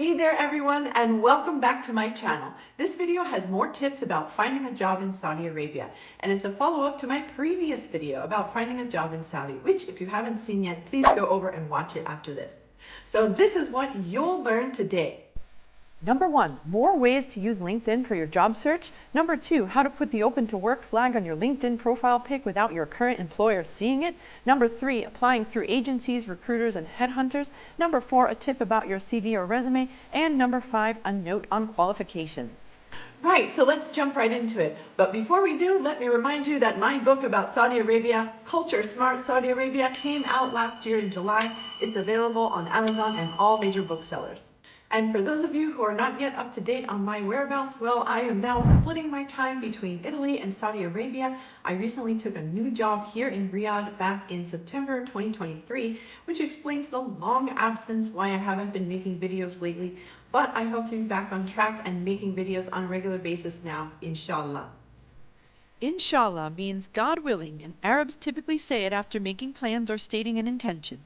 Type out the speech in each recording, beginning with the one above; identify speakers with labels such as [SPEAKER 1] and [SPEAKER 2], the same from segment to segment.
[SPEAKER 1] Hey there everyone, and welcome back to my channel. This video has more tips about finding a job in Saudi Arabia, and it's a follow-up to my previous video about finding a job in Saudi, which if you haven't seen yet, please go over and watch it after this. So this is what you'll learn today.
[SPEAKER 2] Number 1, more ways to use LinkedIn for your job search. Number 2, how to put the open to work flag on your LinkedIn profile pic without your current employer seeing it. Number 3, applying through agencies, recruiters, and headhunters. Number 4, a tip about your CV or resume. And number 5, a note on qualifications.
[SPEAKER 1] Right, so let's jump right into it. But before we do, let me remind you that my book about Saudi Arabia, Culture Smart Saudi Arabia, came out last year in July. It's available on Amazon and all major booksellers. And for those of you who are not yet up to date on my whereabouts, well, I am now splitting my time between Italy and Saudi Arabia. I recently took a new job here in Riyadh back in September 2023, which explains the long absence why I haven't been making videos lately. But I hope to be back on track and making videos on a regular basis now, inshallah.
[SPEAKER 2] Inshallah means God willing, and Arabs typically say it after making plans or stating an intention.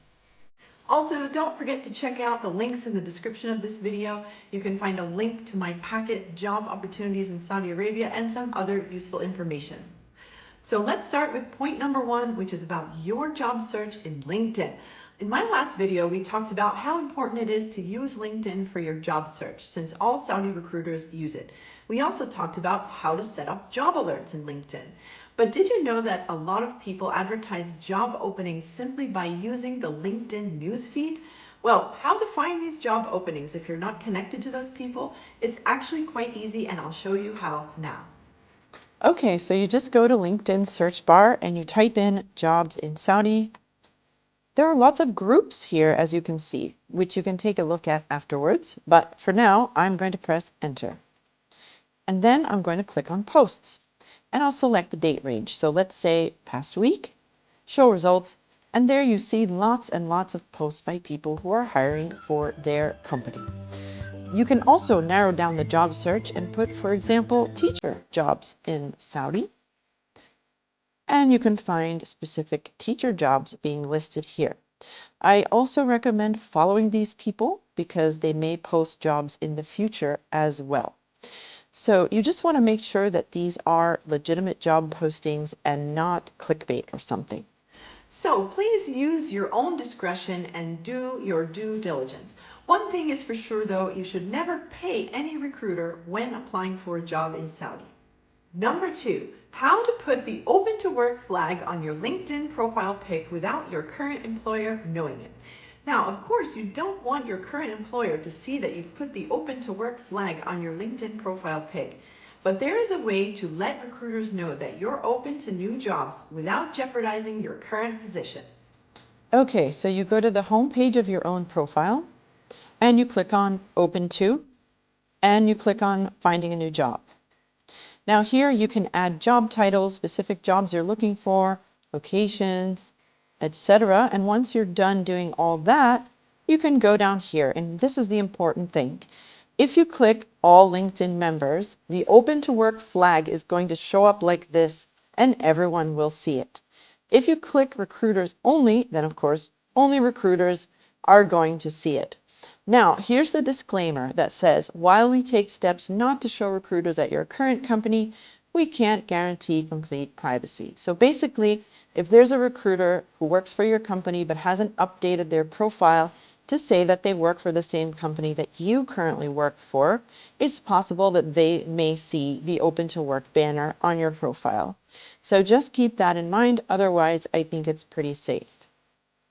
[SPEAKER 1] Also, don't forget to check out the links in the description of this video. You can find a link to my packet job opportunities in Saudi Arabia and some other useful information. So let's start with point number 1, which is about your job search in LinkedIn. In my last video, we talked about how important it is to use LinkedIn for your job search, since all Saudi recruiters use it. We also talked about how to set up job alerts in LinkedIn. But did you know that a lot of people advertise job openings simply by using the LinkedIn newsfeed? Well, how to find these job openings if you're not connected to those people? It's actually quite easy, and I'll show you how now.
[SPEAKER 2] Okay, so you just go to LinkedIn search bar and you type in jobs in Saudi. There are lots of groups here, as you can see, which you can take a look at afterwards. But for now, I'm going to press enter. And then I'm going to click on posts. And I'll select the date range. So let's say past week, show results, and there you see lots and lots of posts by people who are hiring for their company. You can also narrow down the job search and put, for example, teacher jobs in Saudi. And you can find specific teacher jobs being listed here. I also recommend following these people because they may post jobs in the future as well. So you just want to make sure that these are legitimate job postings and not clickbait or something.
[SPEAKER 1] So please use your own discretion and do your due diligence. One thing is for sure though, you should never pay any recruiter when applying for a job in Saudi. Number 2, how to put the open to work flag on your LinkedIn profile pic without your current employer knowing it. Now, of course, you don't want your current employer to see that you've put the open to work flag on your LinkedIn profile pic. But there is a way to let recruiters know that you're open to new jobs without jeopardizing your current position.
[SPEAKER 2] Okay, so you go to the home page of your own profile and you click on Open To and you click on Finding a New Job. Now here you can add job titles, specific jobs you're looking for, locations, etc. And once you're done doing all that, you can go down here. And this is the important thing. If you click all LinkedIn members, the open to work flag is going to show up like this and everyone will see it. If you click recruiters only, then of course, only recruiters are going to see it. Now, here's the disclaimer that says, while we take steps not to show recruiters at your current company, we can't guarantee complete privacy. So basically, if there's a recruiter who works for your company but hasn't updated their profile to say that they work for the same company that you currently work for, it's possible that they may see the open to work banner on your profile. So just keep that in mind. Otherwise, I think it's pretty safe.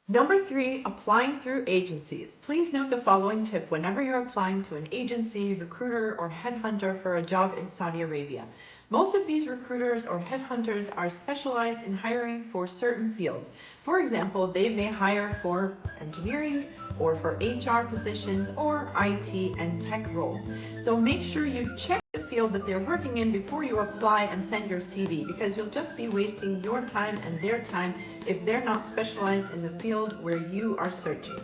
[SPEAKER 1] Number 3, applying through agencies. Please note the following tip whenever you're applying to an agency, recruiter, or headhunter for a job in Saudi Arabia. Most of these recruiters or headhunters are specialized in hiring for certain fields. For example, they may hire for engineering or for HR positions or IT and tech roles. So make sure you check the field that they're working in before you apply and send your CV, because you'll just be wasting your time and their time if they're not specialized in the field where you are searching.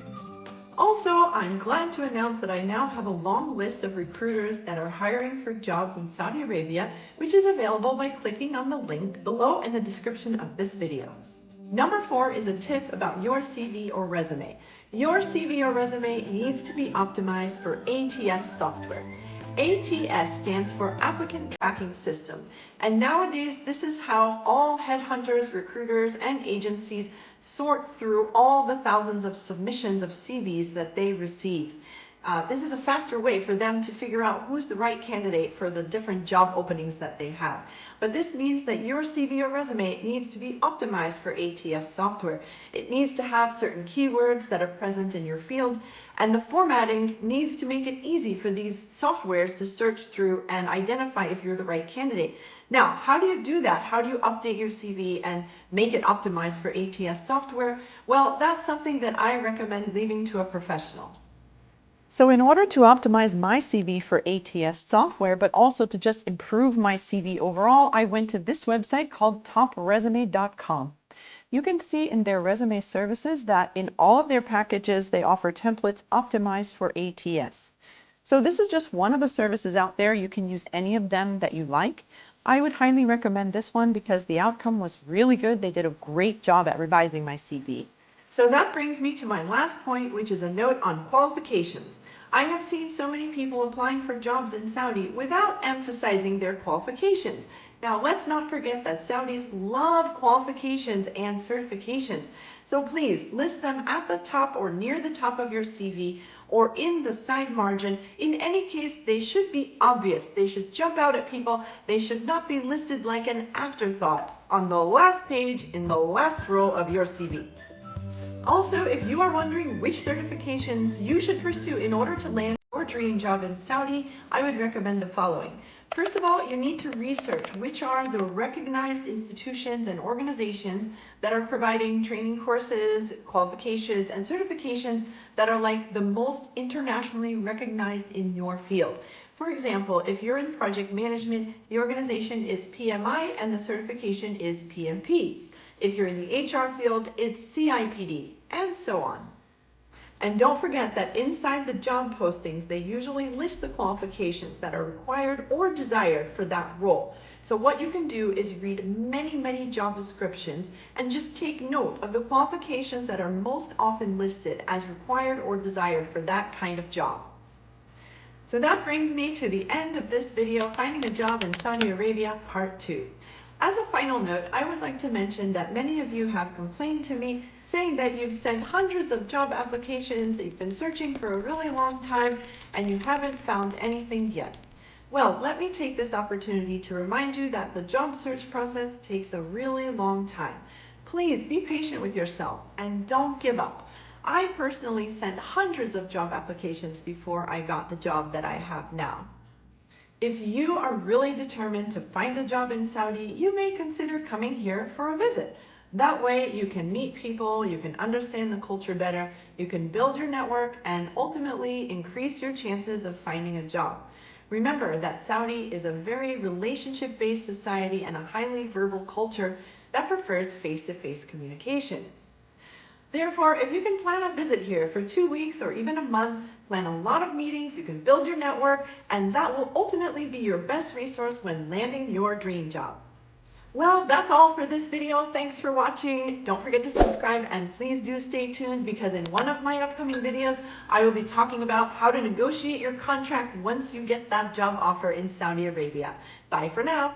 [SPEAKER 1] Also, I'm glad to announce that I now have a long list of recruiters that are hiring for jobs in Saudi Arabia, which is available by clicking on the link below in the description of this video. Number 4 is a tip about your CV or resume. Your CV or resume needs to be optimized for ATS software. ATS stands for Applicant Tracking System, and nowadays this is how all headhunters, recruiters, and agencies sort through all the thousands of submissions of CVs that they receive. This is a faster way for them to figure out who's the right candidate for the different job openings that they have. But this means that your CV or resume needs to be optimized for ATS software. It needs to have certain keywords that are present in your field, and the formatting needs to make it easy for these softwares to search through and identify if you're the right candidate. Now, how do you do that? How do you update your CV and make it optimized for ATS software? Well, that's something that I recommend leaving to a professional.
[SPEAKER 2] So in order to optimize my CV for ATS software, but also to just improve my CV overall, I went to this website called topresume.com. You can see in their resume services that in all of their packages, they offer templates optimized for ATS. So this is just one of the services out there. You can use any of them that you like. I would highly recommend this one because the outcome was really good. They did a great job at revising my CV.
[SPEAKER 1] So that brings me to my last point, which is a note on qualifications. I have seen so many people applying for jobs in Saudi without emphasizing their qualifications. Now, let's not forget that Saudis love qualifications and certifications. So please list them at the top or near the top of your CV or in the side margin. In any case, they should be obvious. They should jump out at people. They should not be listed like an afterthought on the last page in the last row of your CV. Also, if you are wondering which certifications you should pursue in order to land your dream job in Saudi, I would recommend the following. First of all, you need to research which are the recognized institutions and organizations that are providing training courses, qualifications, and certifications that are like the most internationally recognized in your field. For example, if you're in project management, the organization is PMI and the certification is PMP. If you're in the HR field, it's CIPD, and so on. And don't forget that inside the job postings, they usually list the qualifications that are required or desired for that role. So what you can do is read many job descriptions and just take note of the qualifications that are most often listed as required or desired for that kind of job. So that brings me to the end of this video, Finding a Job in Saudi Arabia, Part 2. As a final note, I would like to mention that many of you have complained to me saying that you've sent hundreds of job applications, you've been searching for a really long time, and you haven't found anything yet. Well, let me take this opportunity to remind you that the job search process takes a really long time. Please be patient with yourself and don't give up. I personally sent hundreds of job applications before I got the job that I have now. If you are really determined to find a job in Saudi, you may consider coming here for a visit. That way you can meet people, you can understand the culture better, you can build your network, and ultimately increase your chances of finding a job. Remember that Saudi is a very relationship-based society and a highly verbal culture that prefers face-to-face communication. Therefore, if you can plan a visit here for 2 weeks or even a month, plan a lot of meetings, you can build your network, and that will ultimately be your best resource when landing your dream job. Well, that's all for this video. Thanks for watching. Don't forget to subscribe and please do stay tuned because in one of my upcoming videos, I will be talking about how to negotiate your contract once you get that job offer in Saudi Arabia. Bye for now.